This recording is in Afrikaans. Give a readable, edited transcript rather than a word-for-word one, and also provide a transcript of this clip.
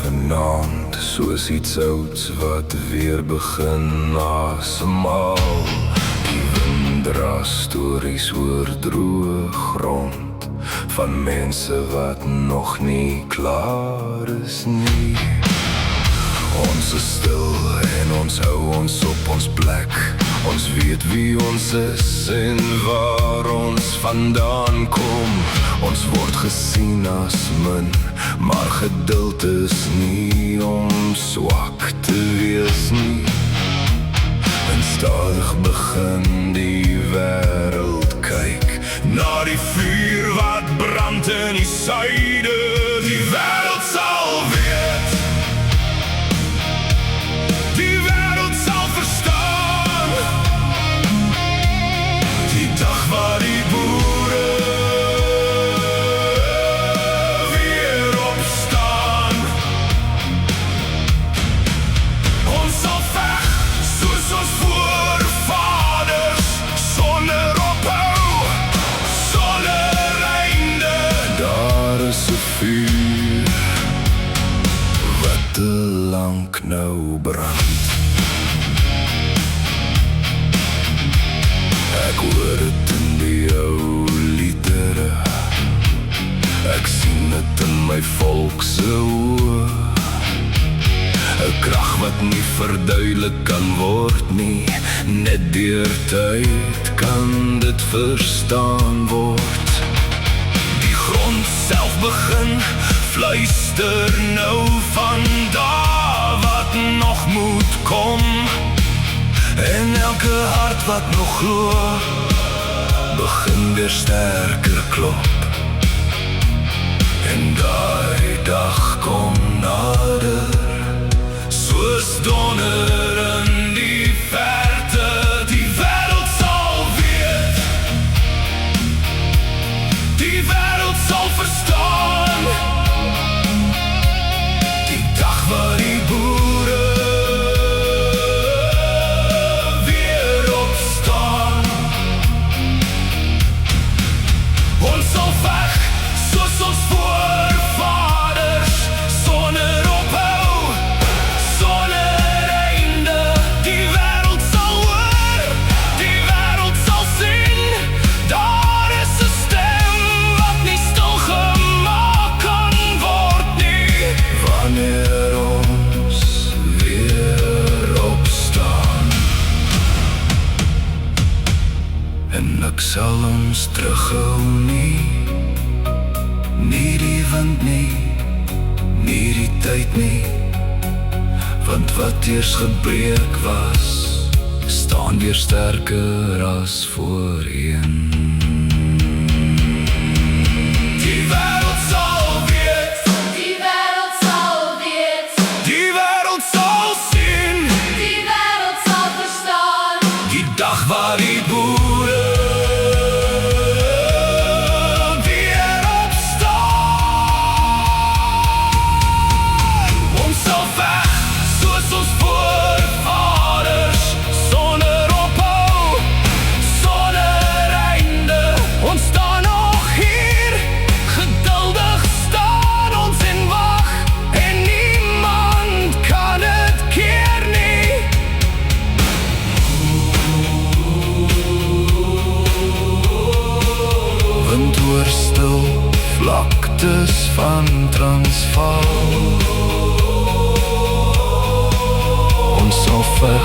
vanaand, soos iets ouds wat weer begin asemhaal. Die wind dra stories oor droë grond, van mense wat nog nie klaar is nie. Ons is stil en ons hou ons op ons plek. Ons weet wie ons is en waar ons vandaan kom. Ons word gesien as min, maar geduld is nie om swak te wees nie. En stadig begin die wêreld kyk na die vuur wat brand in die suide. Die wêreld sal weet, die wêreld sal verstaan, die dag waar die boere weer opstaan. Ons sal veg soos ons voorvaders, sonder ophou, sonder einde. Daar is 'n vuur wat te lank nou brand. Ek hoor het in die ou liedere, ek sien het in my volk se oë. 'n krag wat nie verduidelik kan word nie, net deur tyd kan dit verstaan word. Die grond self begin fluister nou van daar wat nog moet kom. En elke hart wat nog glo, begin weer sterker klop. En daai dag kom nader, soos donder in die verte. Die wêreld sal weet, die wêreld sal verstaan, die dag waar die boere weer opstaan. Ons sal veg soos ons voorvaders, sonder ophou, sonder einde. Die wêreld sal hoor, die wêreld sal sien, daar is 'n stem wat nie stilgemaak kan word nie. Wanneer ons weer opstaan, en ek sal ons terughou nie, nie die wind nie, nie die tyd nie. Want wat eers gebreek was, staan weer sterker as voorheen. Die wêreld sal weet, Die wêreld sal weet, die wêreld sal sien, die wêreld sal verstaan, die dag waar die boere weer opstaan. Ons sal veg soos ons voorvaders, sonder ophou, sonder einde. Ons staan nog hier, geduldig staan ons en wag, en niemand kan het keer nie. Wind oor stil vlaktes van Transvaal. Ons sal veg